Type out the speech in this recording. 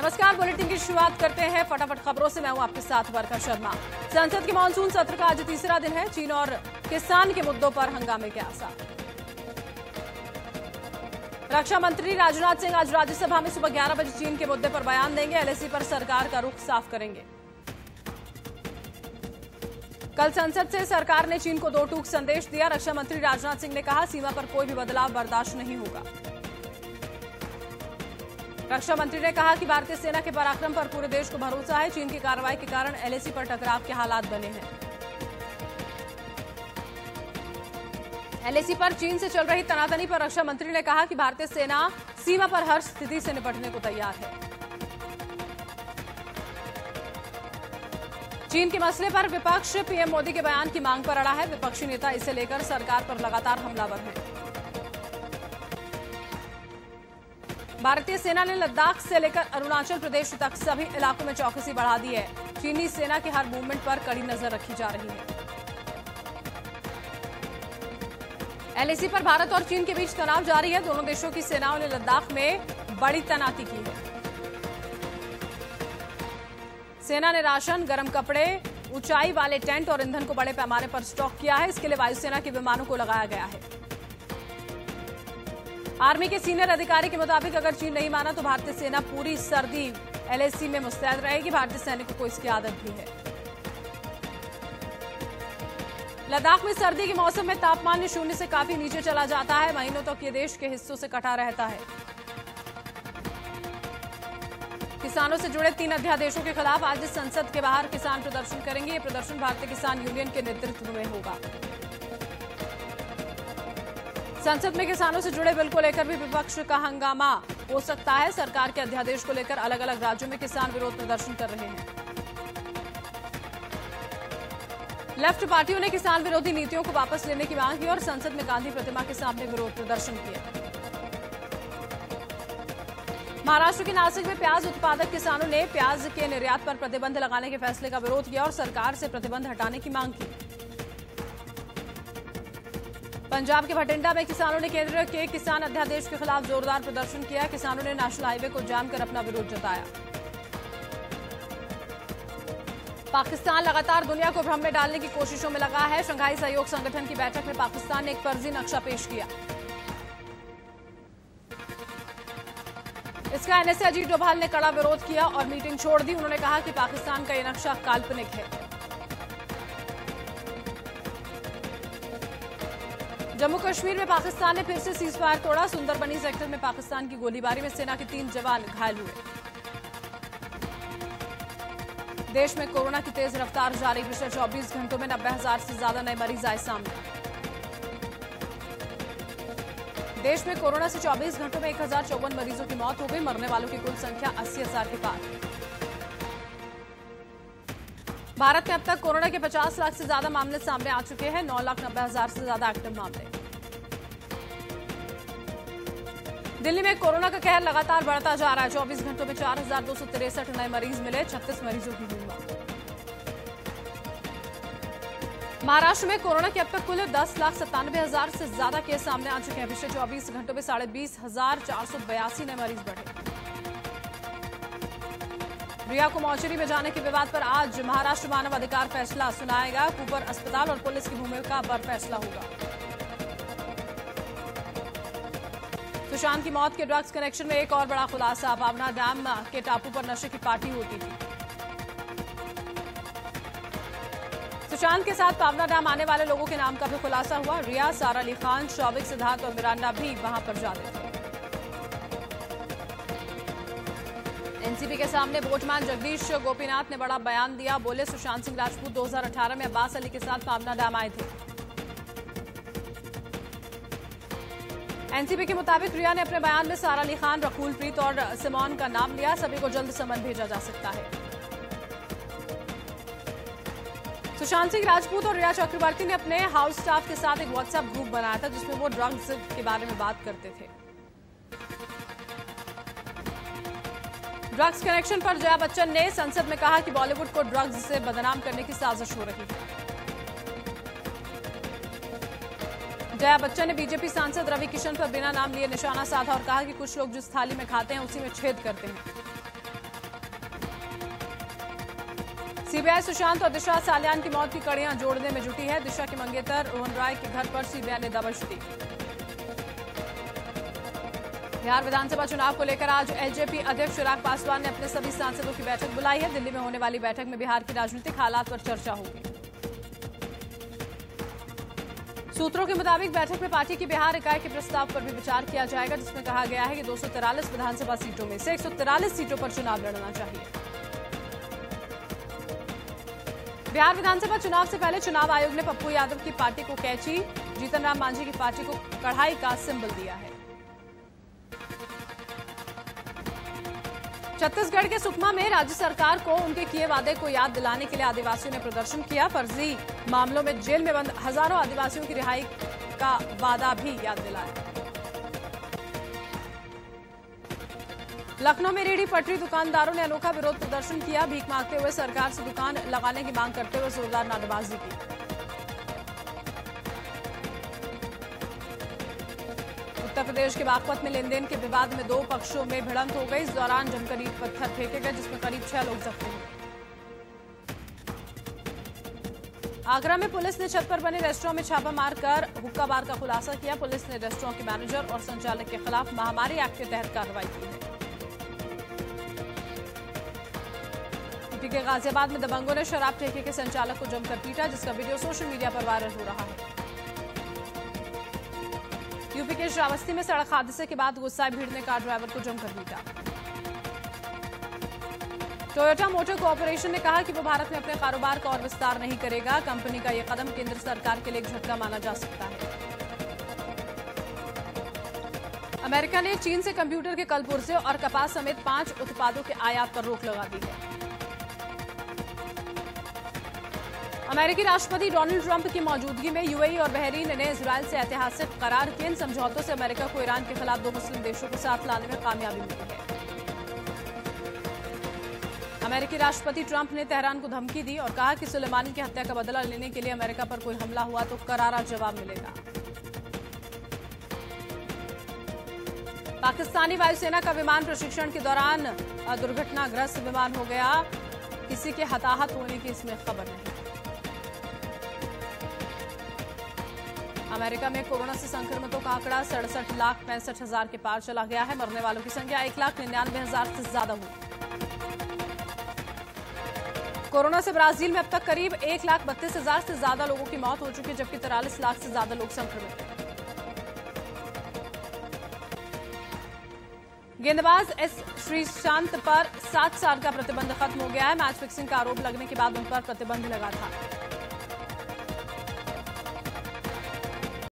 नमस्कार, बुलेटिन की शुरुआत करते हैं फटाफट खबरों से। मैं हूं आपके साथ वर्षा शर्मा। संसद के मानसून सत्र का आज तीसरा दिन है। चीन और किसान के मुद्दों पर हंगामे के आसार। रक्षा मंत्री राजनाथ सिंह आज राज्यसभा में सुबह 11 बजे चीन के मुद्दे पर बयान देंगे। एलएसी पर सरकार का रुख साफ करेंगे। कल संसद से सरकार ने चीन को 2 टूक संदेश दिया। रक्षा मंत्री राजनाथ सिंह ने कहा, सीमा पर कोई भी बदलाव बर्दाश्त नहीं होगा। रक्षा मंत्री ने कहा कि भारतीय सेना के पराक्रम पर पूरे देश को भरोसा है। चीन की कार्रवाई के कारण एलएसी पर टकराव के हालात बने हैं। एलएसी पर चीन से चल रही तनातनी पर रक्षा मंत्री ने कहा कि भारतीय सेना सीमा पर हर स्थिति से निपटने को तैयार है। चीन के मसले पर विपक्ष पीएम मोदी के बयान की मांग पर अड़ा है। विपक्षी नेता इसे लेकर सरकार पर लगातार हमलावर हैं। भारतीय सेना ने लद्दाख से लेकर अरुणाचल प्रदेश तक सभी इलाकों में चौकसी बढ़ा दी है। चीनी सेना के हर मूवमेंट पर कड़ी नजर रखी जा रही है। एलएसी पर भारत और चीन के बीच तनाव जारी है। दोनों देशों की सेनाओं ने लद्दाख में बड़ी तैनाती की है। सेना ने राशन, गर्म कपड़े, ऊंचाई वाले टेंट और ईंधन को बड़े पैमाने पर स्टॉक किया है। इसके लिए वायुसेना के विमानों को लगाया गया है। आर्मी के सीनियर अधिकारी के मुताबिक अगर चीन नहीं माना तो भारतीय सेना पूरी सर्दी एलएसी में मुस्तैद रहेगी। भारतीय सैनिकों को इसकी आदत भी है। लद्दाख में सर्दी के मौसम में तापमान शून्य से काफी नीचे चला जाता है। महीनों तक ये देश के हिस्सों से कटा रहता है। किसानों से जुड़े 3 अध्यादेशों के खिलाफ आज संसद के बाहर किसान प्रदर्शन करेंगे। ये प्रदर्शन भारतीय किसान यूनियन के नेतृत्व में होगा। संसद में किसानों से जुड़े बिल को लेकर भी विपक्ष का हंगामा हो सकता है। सरकार के अध्यादेश को लेकर अलग अलग राज्यों में किसान विरोध प्रदर्शन कर रहे हैं। लेफ्ट पार्टियों ने किसान विरोधी नीतियों को वापस लेने की मांग की और संसद में गांधी प्रतिमा के सामने विरोध प्रदर्शन किया। महाराष्ट्र के नासिक में प्याज उत्पादक किसानों ने प्याज के निर्यात पर प्रतिबंध लगाने के फैसले का विरोध किया और सरकार से प्रतिबंध हटाने की मांग की। पंजाब के भटिंडा में किसानों ने केंद्र के किसान अध्यादेश के खिलाफ जोरदार प्रदर्शन किया। किसानों ने नेशनल हाईवे को जाम कर अपना विरोध जताया। पाकिस्तान लगातार दुनिया को भ्रम में डालने की कोशिशों में लगा है। शंघाई सहयोग संगठन की बैठक में पाकिस्तान ने एक फर्जी नक्शा पेश किया। इसका एनएसए अजीत डोभाल ने कड़ा विरोध किया और मीटिंग छोड़ दी। उन्होंने कहा कि पाकिस्तान का यह नक्शा काल्पनिक है। जम्मू कश्मीर में पाकिस्तान ने फिर से सीजफायर तोड़ा। सुंदरबनी सेक्टर में पाकिस्तान की गोलीबारी में सेना के 3 जवान घायल हुए। देश में कोरोना की तेज रफ्तार जारी। पिछले 24 घंटों में 90,000 से ज्यादा नए मरीज आए सामने। देश में कोरोना से 24 घंटों में 1054 मरीजों की मौत हो गई। मरने वालों की कुल संख्या 80,000 के पार। भारत में अब तक कोरोना के 50 लाख से ज्यादा मामले सामने आ चुके हैं। 9,90,000 से ज्यादा एक्टिव मामले। दिल्ली में कोरोना का कहर लगातार बढ़ता जा रहा है। 24 घंटों में 4,263 नए मरीज मिले। 36 मरीजों की हुई मौत। महाराष्ट्र में कोरोना के अब तक कुल 10,97,000 से ज्यादा केस सामने आ चुके हैं। पिछले 24 घंटों में 20,482 नए मरीज बढ़े। रिया को मौचरी में जाने के विवाद पर आज महाराष्ट्र मानव अधिकार फैसला सुनाएगा। कूपर अस्पताल और पुलिस की भूमिका पर फैसला होगा। सुशांत की मौत के ड्रग्स कनेक्शन में एक और बड़ा खुलासा। पावना डैम के टापू पर नशे की पार्टी होती थी। सुशांत के साथ पावना डैम आने वाले लोगों के नाम का भी खुलासा हुआ। रिया, सारा अली खान, शौविक, सिद्धार्थ और मिरांडा भी वहां पर जाते थे। एनसीबी के सामने बोटमैन जगदीश गोपीनाथ ने बड़ा बयान दिया। बोले, सुशांत सिंह राजपूत 2018 में अब्बास अली के साथ पावना डैम आए थे। एनसीबी के मुताबिक रिया ने अपने बयान में सारा अली खान, रकूल प्रीत और सिमोन का नाम लिया। सभी को जल्द समन भेजा जा सकता है। सुशांत सिंह राजपूत और रिया चक्रवर्ती ने अपने हाउस स्टाफ के साथ एक व्हाट्सएप ग्रुप बनाया था जिसमें वो ड्रग्स के बारे में बात करते थे। ड्रग्स कनेक्शन पर जया बच्चन ने संसद में कहा कि बॉलीवुड को ड्रग्स से बदनाम करने की साजिश हो रही है। जया बच्चन ने बीजेपी सांसद रवि किशन पर बिना नाम लिए निशाना साधा और कहा कि कुछ लोग जिस थाली में खाते हैं उसी में छेद करते हैं। सीबीआई सुशांत और दिशा सालियान की मौत की कड़ियां जोड़ने में जुटी है। दिशा के मंगेतर रोहन राय के घर पर सीबीआई ने दबिश दी। बिहार विधानसभा चुनाव को लेकर आज एलजेपी अध्यक्ष चिराग पासवान ने अपने सभी सांसदों की बैठक बुलाई है। दिल्ली में होने वाली बैठक में बिहार की राजनीतिक हालात पर चर्चा होगी। सूत्रों के मुताबिक बैठक में पार्टी की बिहार इकाई के प्रस्ताव पर भी विचार किया जाएगा, जिसमें कहा गया है कि 243 विधानसभा सीटों में से 143 सीटों पर चुनाव लड़ना चाहिए। बिहार विधानसभा चुनाव से पहले चुनाव आयोग ने पप्पू यादव की पार्टी को कैची, जीतन राम मांझी की पार्टी को कढ़ाई का सिंबल दिया है। छत्तीसगढ़ के सुकमा में राज्य सरकार को उनके किए वादे को याद दिलाने के लिए आदिवासियों ने प्रदर्शन किया। फर्जी मामलों में जेल में बंद हजारों आदिवासियों की रिहाई का वादा भी याद दिलाया। लखनऊ में रेहड़ी पटरी दुकानदारों ने अनोखा विरोध प्रदर्शन किया। भीख मांगते हुए सरकार से दुकान लगाने की मांग करते हुए जोरदार नारेबाजी की। उत्तर प्रदेश के बागपत में लेन देन के विवाद में 2 पक्षों में भिड़ंत हो गई। इस दौरान जमकर ईंट पत्थर फेंके गए, जिसमें करीब 6 लोग जख्मी हुए। आगरा में पुलिस ने छत पर बने रेस्टोरेंट में छापा मारकर हुक्का बार का खुलासा किया। पुलिस ने रेस्टोरेंट के मैनेजर और संचालक के खिलाफ महामारी एक्ट के तहत कार्रवाई की है। यूपी के गाजियाबाद में दबंगों ने शराब ठेके के संचालक को जमकर पीटा, जिसका वीडियो सोशल मीडिया पर वायरल हो रहा है। यूपी के श्रावस्ती में सड़क हादसे के बाद गुस्साए भीड़ ने कार ड्राइवर को जमकर पीटा। टोयोटा मोटर कॉर्पोरेशन ने कहा कि वो भारत में अपने कारोबार का और विस्तार नहीं करेगा। कंपनी का यह कदम केंद्र सरकार के लिए एक झटका माना जा सकता है। अमेरिका ने चीन से कंप्यूटर के कलपुर्जे और कपास समेत 5 उत्पादों के आयात पर रोक लगा दी है। अमेरिकी राष्ट्रपति डोनाल्ड ट्रंप की मौजूदगी में यूएई और बहरीन ने इजरायल से ऐतिहासिक करार किए। इन समझौतों से अमेरिका को ईरान के खिलाफ 2 मुस्लिम देशों को साथ लाने में कामयाबी मिली है। अमेरिकी राष्ट्रपति ट्रंप ने तेहरान को धमकी दी और कहा कि सुलेमानी की हत्या का बदला लेने के लिए अमेरिका पर कोई हमला हुआ तो करारा जवाब मिलेगा। पाकिस्तानी वायुसेना का विमान प्रशिक्षण के दौरान दुर्घटनाग्रस्त विमान हो गया। किसी के हताहत होने की इसमें खबर नहीं। अमेरिका में कोरोना से संक्रमितों का आंकड़ा 67,65,000 के पार चला गया है। मरने वालों की संख्या 1,99,000 से ज्यादा हुई। कोरोना से ब्राजील में अब तक करीब 1,32,000 से ज्यादा लोगों की मौत हो चुकी है, जबकि 43 लाख से ज्यादा लोग संक्रमित हैं। गेंदबाज एस श्रीशांत पर 7 साल का प्रतिबंध खत्म हो गया है। मैच फिक्सिंग का आरोप लगने के बाद उन पर प्रतिबंध लगा था।